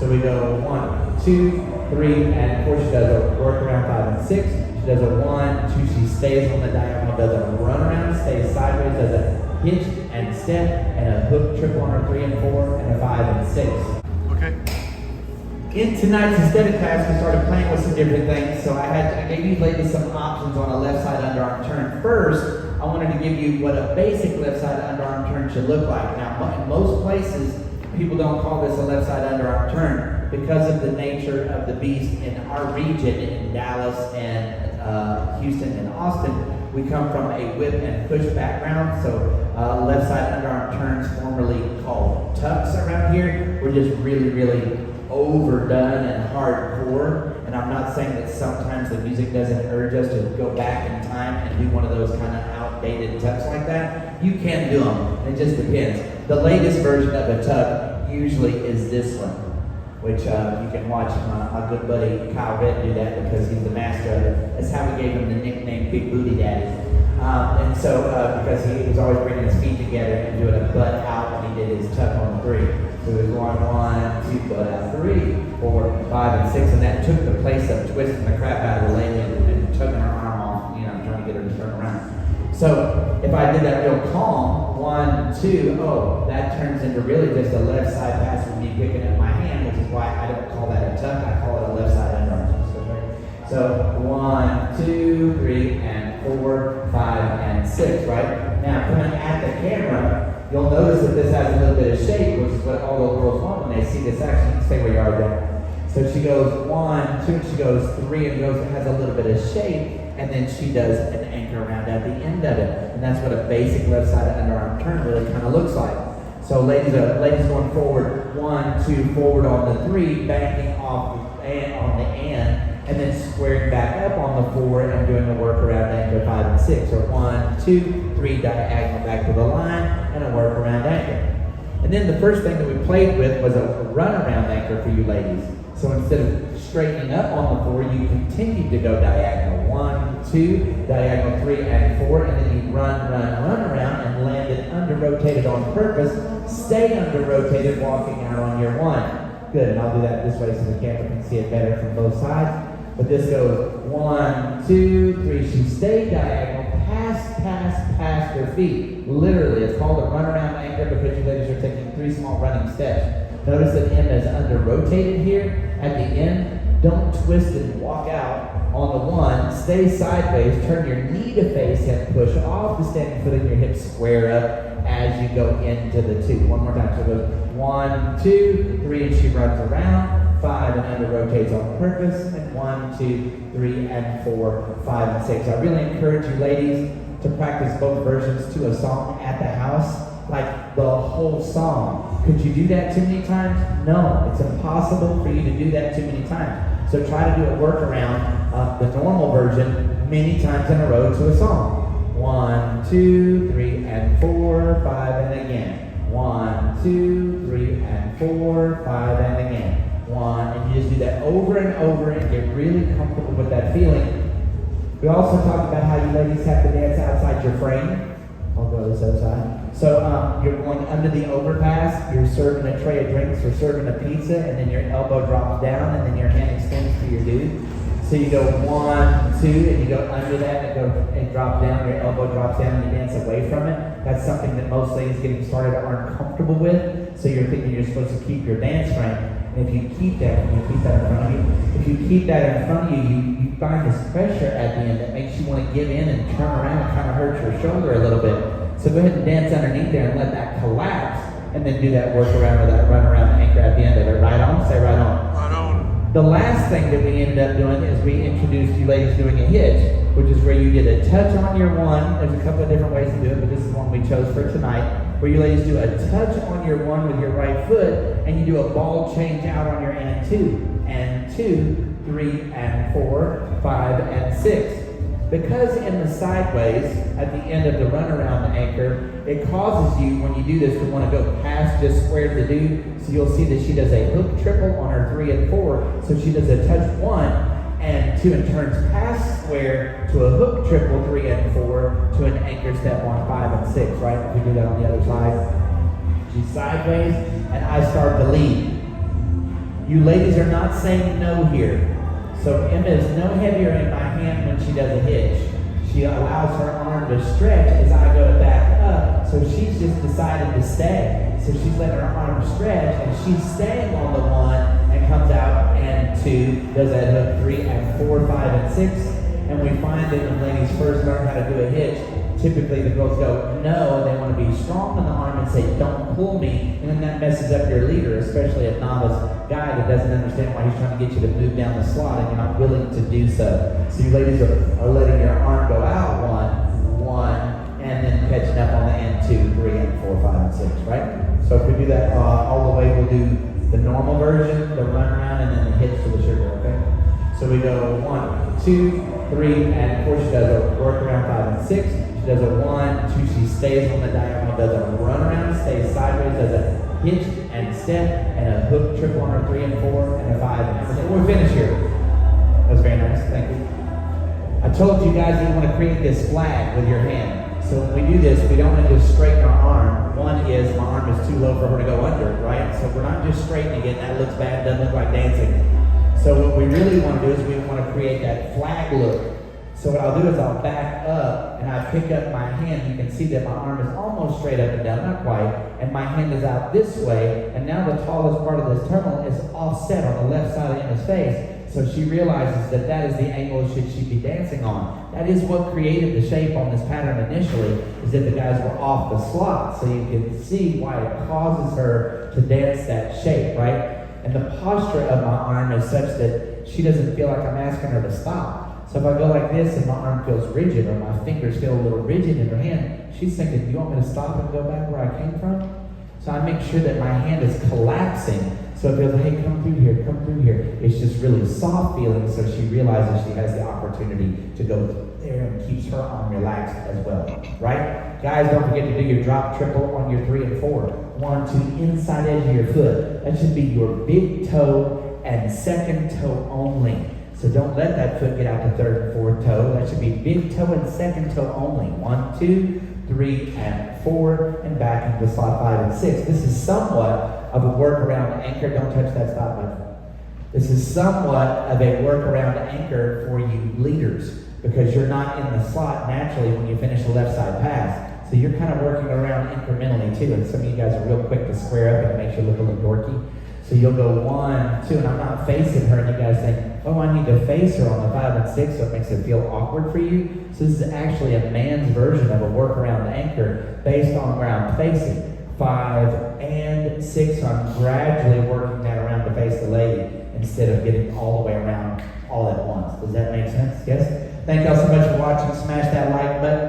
So we go 1, 2, 3, and 4. She does a work around 5 and 6. She does a 1, 2. She stays on the diagonal, does a run around, stays sideways, does a hitch and step, and a hook triple on her 3 and 4, and a 5 and 6. Okay. In tonight's aesthetic class, we started playing with some different things. So I gave you ladies some options on a left side underarm turn. First, I wanted to give you what a basic left side underarm turn should look like. Now, in most places, people don't call this a left side underarm turn because of the nature of the beast in our region, in Dallas and Houston and Austin. We come from a whip and push background, so left side underarm turns, formerly called tucks around here, were just really, really overdone and hardcore. And I'm not saying that sometimes the music doesn't urge us to go back in time and do one of those kind of outdated tucks like that. You can do them, it just depends. The latest version of a tuck usually is this one, which you can watch my good buddy Kyle Redd do that because he's the master of it. That's how we gave him the nickname Big Booty Daddy. And so, because he was always bringing his feet together and doing a butt out when he did his tuck on 3. So he was going 1, 2, butt out 3, 4, 5, and 6, and that took the place of twisting the crap out of the lady and tugging her arm off, trying to get her to turn around. So if I did that real calm, 1, 2, oh, that turns into really just a left side pass with me picking up my hand, which is why I don't call that a tuck, I call it a left side underarm. So 1, 2, 3, and 4, 5, and 6, right? Now coming at the camera, you'll notice that this has a little bit of shape, which is what all the girls want when they see this action. Stay where you are there. So she goes 1, 2, and she goes 3, and has a little bit of shape, and then she does an anchor around at the end of it. And that's what a basic left side underarm turn really kind of looks like. So ladies going forward, 1, 2, forward on the 3, backing off on the and then squaring back up on the 4 and doing a work around anchor 5 and 6. Or 1, 2, 3, diagonal back to the line, and a work around anchor. And then the first thing that we played with was a run around anchor for you ladies. So instead of straightening up on the 4, you continued to go diagonal. 1, 2, diagonal 3 and 4, and then you run around and landed under rotated on purpose. Stay under rotated walking out on your 1. Good, and I'll do that this way so the camera can see it better from both sides. But this goes 1, 2, 3. She stayed diagonal, past her feet. Literally, it's called a run around anchor because you ladies are taking 3 small running steps. Notice that M is under rotated here. At the end, don't twist and walk out on the 1. Stay sideways, turn your knee to face and push off the standing foot and your hips square up as you go into the 2. One more time. So it goes 1, 2, 3, and she runs around. 5 and under rotates on purpose, and 1, 2, 3, and 4, 5, and 6. I really encourage you ladies to practice both versions to a song at the house, like the whole song. Could you do that too many times? No, it's impossible for you to do that too many times. So try to do a workaround of the normal version many times in a row to a song. 1, 2, 3, and 4, 5, and again. 1, 2, 3, and 4, 5, and again. 1, and you just do that over and over and get really comfortable with that feeling. We also talked about how you ladies have to dance outside your frame. I'll go this other side. So you're going under the overpass, you're serving a tray of drinks or serving a pizza, and then your elbow drops down and then your hand extends to your dude. So you go 1, 2, and you go under that and drop down, your elbow drops down and you dance away from it. That's something that most ladies getting started aren't comfortable with. So you're thinking you're supposed to keep your dance frame. And if you keep that, in front of you, if you keep that in front of you, you find this pressure at the end that makes you want to give in and turn around and kind of hurt your shoulder a little bit. So go ahead and dance underneath there and let that collapse, and then do that work around or that run around anchor at the end of it. Right on? Say right on. Right on. The last thing that we ended up doing is we introduced you ladies doing a hitch, which is where you get a touch on your 1. There's a couple of different ways to do it, but this is one we chose for tonight. Where you ladies do a touch on your 1 with your right foot, and you do a ball change out on your and 2, 3, and 4, 5, and 6. Because in the sideways, at the end of the runaround anchor, it causes you, when you do this, to want to go past just square to do. So you'll see that she does a hook triple on her 3 and 4. So she does a touch 1 and 2 and turns past square to a hook triple 3 and 4 to an anchor step on 5 and 6, right? If we do that on the other side. She's sideways, and I start to lead. You ladies are not saying no here. So Emma is no heavier in my hand when she does a hitch. She allows her arm to stretch as I go to back up. So she's just decided to stay. So she's letting her arm stretch and she's staying on the 1 and comes out and 2, does that hook 3 and 4, 5 and 6. And we find that when ladies first learn how to do a hitch, typically the girls go, no, they want to be strong on the arm and say, don't pull me. And then that messes up your leader, especially a novice guy that doesn't understand why he's trying to get you to move down the slot and you're not willing to do so. So you ladies are letting your arm go out 1, and then catching up on the end 2, 3, and 4, 5, and 6, right? So if we do that all the way, we'll do the normal version, the run around, and then the hitch to the sugar, okay? So we go 1, 2, 3, and 4. She does a work around 5 and 6. She does a 1, 2. She stays on the diagonal, does a run around, stays sideways, does a hitch and step, and a hook triple on her 3 and 4, and a 5 and 6. We'll finish here. That's very nice. Thank you. I told you guys that you want to create this flag with your hand. So when we do this, we don't want to just straighten our arm. One is my arm is too low for her to go under, right? So we're not just straightening it. That looks bad. Doesn't look like dancing. So what we really want to do is we want to create that flag look. So what I'll do is I'll back up and I pick up my hand. You can see that my arm is almost straight up and down, not quite. And my hand is out this way. And now the tallest part of this terminal is offset on the left side of Emma's face. So she realizes that that is the angle she should be dancing on. That is what created the shape on this pattern initially, is that the guys were off the slot. So you can see why it causes her to dance that shape, right? And the posture of my arm is such that she doesn't feel like I'm asking her to stop. So if I go like this and my arm feels rigid or my fingers feel a little rigid in her hand, she's thinking, do you want me to stop and go back where I came from? So I make sure that my hand is collapsing. So it feels like, hey, come through here, come through here. It's just really soft feeling, so she realizes she has the opportunity to go there and keeps her arm relaxed as well, right? Guys, don't forget to do your drop triple on your 3 and 4. 1, 2, inside edge of your foot. That should be your big toe and second toe only. So don't let that foot get out to third and fourth toe. That should be big toe and second toe only. 1, 2, 3, and 4, and back into slot 5 and 6. This is somewhat of a workaround anchor. Don't touch that stop button. This is somewhat of a workaround anchor for you leaders because you're not in the slot naturally when you finish the left side pass. So you're kind of working around incrementally too. And some of you guys are real quick to square up and it makes you look a little dorky. So you'll go 1, 2, and I'm not facing her, and you guys think, oh, I need to face her on the 5 and 6, so it makes it feel awkward for you. So this is actually a man's version of a workaround anchor based on where I'm facing. 5 and 6, so I'm gradually working that around to face the lady instead of getting all the way around all at once. Does that make sense? Yes? Thank y'all so much for watching. Smash that like button.